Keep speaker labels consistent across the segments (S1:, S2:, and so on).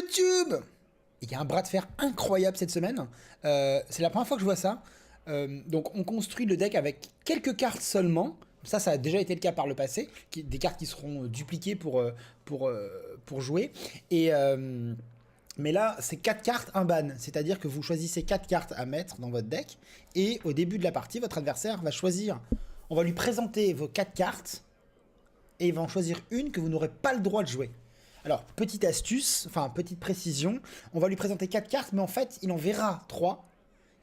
S1: YouTube! Il y a un bras de fer incroyable cette semaine. C'est la première fois que je vois ça. Donc on construit le deck avec quelques cartes seulement. Ça a déjà été le cas par le passé. Des cartes qui seront dupliquées pour jouer. Mais là, c'est 4 cartes, un ban. C'est-à-dire que vous choisissez 4 cartes à mettre dans votre deck. Et au début de la partie, votre adversaire va choisir... On va lui présenter vos 4 cartes. Et il va en choisir une que vous n'aurez pas le droit de jouer. Alors, petite astuce, enfin, petite précision. On va lui présenter 4 cartes, mais en fait, il en verra 3.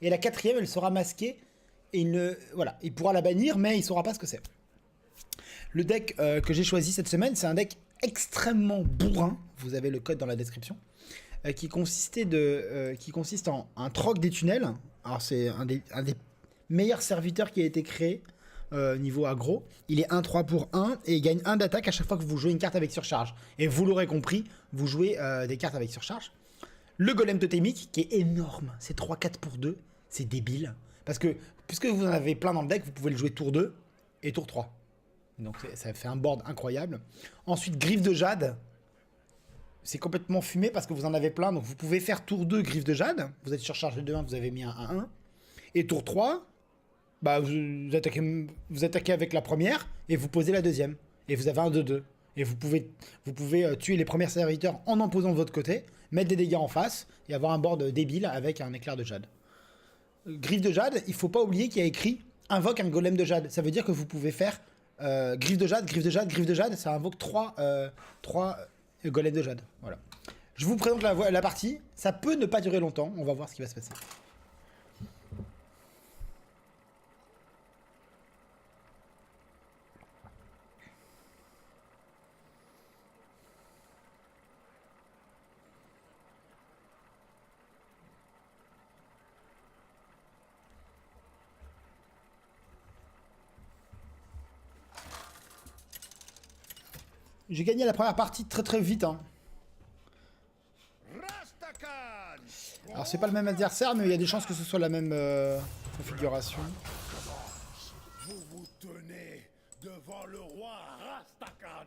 S1: Et la quatrième, elle sera masquée. Et voilà, il pourra la bannir, mais il saura pas ce que c'est. Le deck que j'ai choisi cette semaine, c'est un deck extrêmement bourrin. Vous avez le code dans la description. Qui consiste en un troc des tunnels. Alors, c'est un des meilleurs serviteurs qui a été créé. Niveau aggro, il est 1-3 pour 1 et il gagne 1 d'attaque à chaque fois que vous jouez une carte avec surcharge. Et vous l'aurez compris, vous jouez des cartes avec surcharge. Le golem totémique qui est énorme, c'est 3-4 pour 2, c'est débile. Parce que puisque vous en avez plein dans le deck, vous pouvez le jouer tour 2 et tour 3. Donc ça fait un board incroyable. Ensuite, griffe de jade. C'est complètement fumé parce que vous en avez plein, donc vous pouvez faire tour 2 griffe de jade. Vous êtes surchargé de 1, vous avez mis un 1-1. Et tour 3... bah, vous attaquez avec la première et vous posez la deuxième. Et vous avez un 2-2. Et vous pouvez tuer les premiers serviteurs en posant de votre côté, mettre des dégâts en face et avoir un board débile avec un éclair de jade. Griffe de jade, il faut pas oublier qu'il y a écrit invoque un golem de jade. Ça veut dire que vous pouvez faire griffe de jade, griffe de jade, griffe de jade. Ça invoque 3 golems de jade. Voilà. Je vous présente la partie. Ça peut ne pas durer longtemps. On va voir ce qui va se passer. J'ai gagné la première partie très vite. Hein. Alors c'est pas le même adversaire, mais il y a des chances que ce soit la même configuration.
S2: Vous vous tenez devant le roi Rastakhan.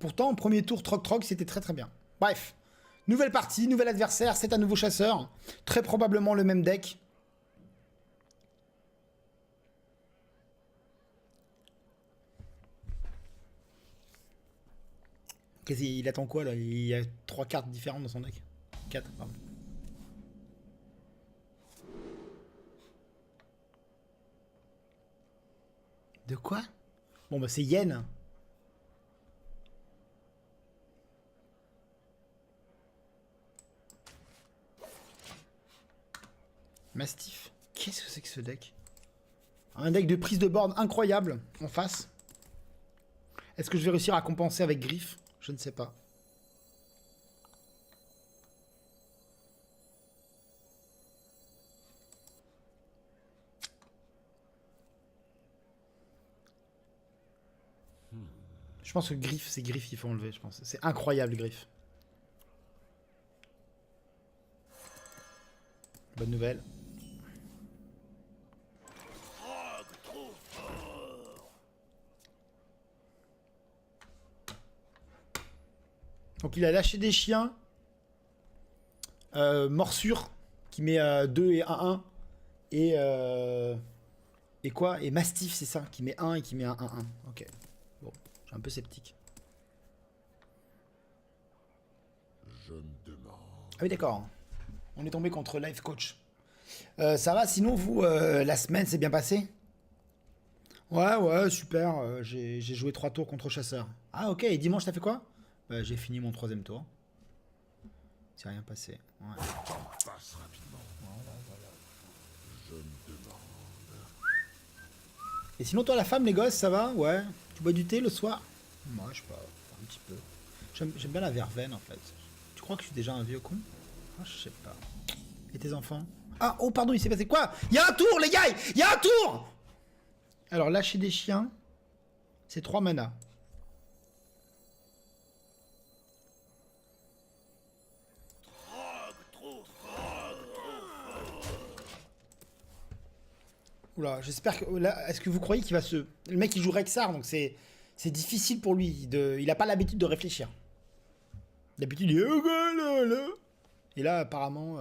S1: Pourtant, au premier tour, troc, c'était très bien. Bref. Nouvelle partie, nouvel adversaire, c'est un nouveau chasseur. Très probablement le même deck. Il attend quoi là? Il y a 3 cartes différentes dans son deck. 4, pardon. De quoi? Bon bah c'est Yen. Mastiff. Qu'est-ce que c'est que ce deck? Un deck de prise de board incroyable en face. Est-ce que je vais réussir à compenser avec Griffe? Je ne sais pas. Je pense que Griffe, c'est Griffe qu'il faut enlever, je pense. C'est incroyable, Griffe. Bonne nouvelle. Donc il a lâché des chiens. Morsure, qui met 2 et 1-1. Et quoi? Et Mastiff, c'est ça, qui met 1 et qui met un 1-1. Ok. Bon, je suis un peu sceptique.
S2: Je me demande.
S1: Ah oui, d'accord. On est tombé contre Life Coach. Ça va, sinon, vous, la semaine s'est bien passée? Ouais, super. J'ai joué 3 tours contre Chasseur. Ah, ok. Et dimanche, t'as fait quoi? J'ai fini mon 3ème tour. C'est rien passé. Ouais.
S2: Passe rapidement. Je me demande.
S1: Et sinon, toi, la femme, les gosses, ça va? Ouais. Tu bois du thé le soir? Moi, je sais pas. Un petit peu. J'aime bien la verveine, en fait. Tu crois que je suis déjà un vieux con? Ah, je sais pas. Et tes enfants? Ah, oh, pardon, il s'est passé quoi? Il y a un tour, les gars! Il y a un tour! Alors, lâcher des chiens, c'est 3 mana. Oula, j'espère que... Là, est-ce que vous croyez qu'il va se... Le mec, il joue Rexar, donc c'est difficile pour lui. Il a pas l'habitude de réfléchir. D'habitude, il est... Oh, là, là. Et là, apparemment...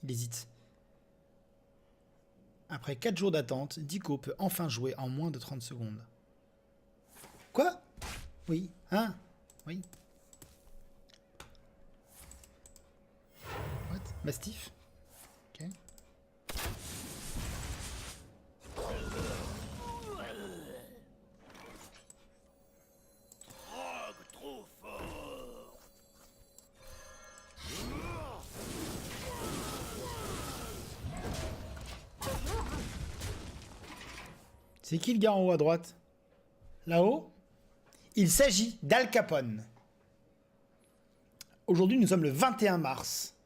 S1: il hésite. Après 4 jours d'attente, Dico peut enfin jouer en moins de 30 secondes. Quoi? Oui. Hein? Oui. What? Mastiff? Ok.
S2: Trop fort.
S1: C'est qui le gars en haut à droite? Là-haut? Il s'agit d'Al Capone. Aujourd'hui, nous sommes le 21 mars.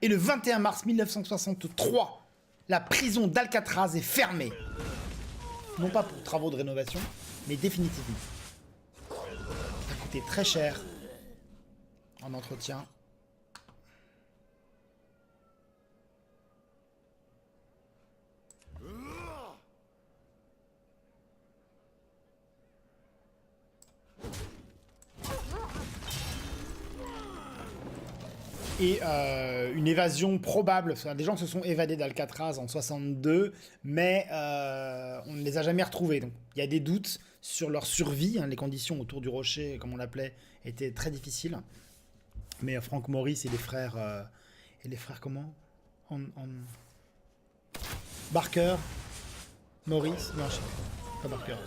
S1: Et le 21 mars 1963, la prison d'Alcatraz est fermée. Non pas pour travaux de rénovation, mais définitivement. Ça a coûté très cher en entretien. Et une évasion probable. Enfin, des gens se sont évadés d'Alcatraz en 62, mais on ne les a jamais retrouvés. Donc il y a des doutes sur leur survie. Hein. Les conditions autour du rocher, comme on l'appelait, étaient très difficiles. Mais Frank Morris et les frères... comment Barker, Morris, non, je sais pas Barker.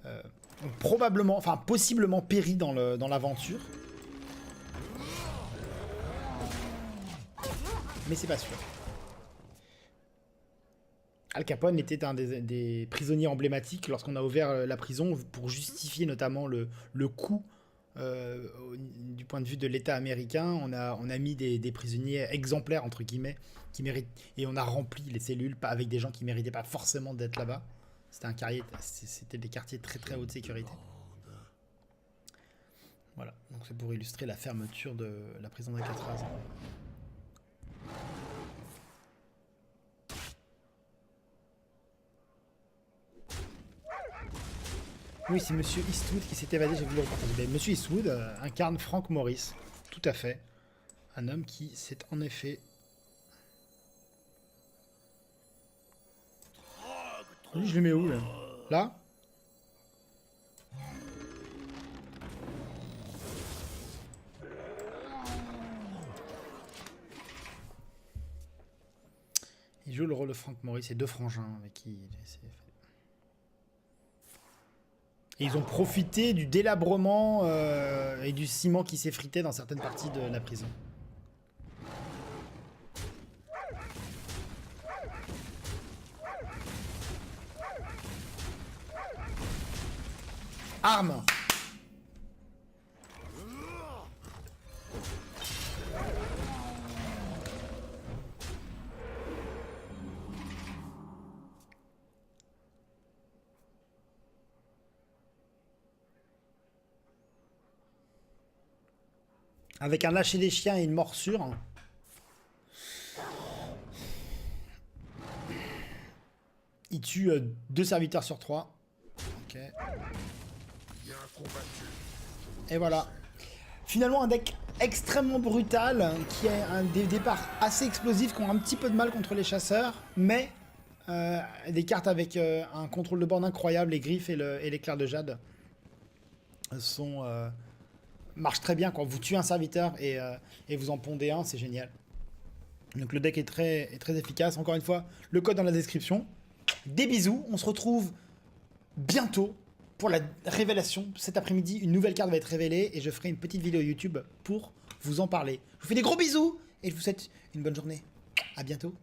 S1: Ont probablement, enfin possiblement péri dans l'aventure. Mais c'est pas sûr. Al Capone était un des prisonniers emblématiques lorsqu'on a ouvert la prison pour justifier notamment le coût du point de vue de l'État américain. On a mis des prisonniers exemplaires, entre guillemets, qui méritent, et on a rempli les cellules avec des gens qui méritaient pas forcément d'être là-bas. C'était des quartiers très très haute sécurité. Voilà, donc c'est pour illustrer la fermeture de la prison d'Alcatraz. Oui, c'est Monsieur Eastwood qui s'est évadé, j'ai vu le reportage. Mais Monsieur Eastwood incarne Frank Morris, tout à fait. Un homme qui s'est en effet... Lui, je le mets où, là? Là? Il joue le rôle de Frank Morris et deux frangins avec qui il s'est fait... Et ils ont profité du délabrement et du ciment qui s'effritait dans certaines parties de la prison. Armes. Avec un lâcher des chiens et une morsure. Il tue 2 serviteurs sur 3. Ok. Et voilà. Finalement, un deck extrêmement brutal, qui a des départs assez explosifs, qui ont un petit peu de mal contre les chasseurs, mais des cartes avec un contrôle de board incroyable, les griffes et l'éclair de jade marchent très bien. Quand vous tuez un serviteur et vous en pondez un, c'est génial. Donc le deck est très efficace. Encore une fois, le code dans la description. Des bisous, on se retrouve bientôt pour la révélation. Cet après-midi, une nouvelle carte va être révélée et je ferai une petite vidéo YouTube pour vous en parler. Je vous fais des gros bisous et je vous souhaite une bonne journée. À bientôt.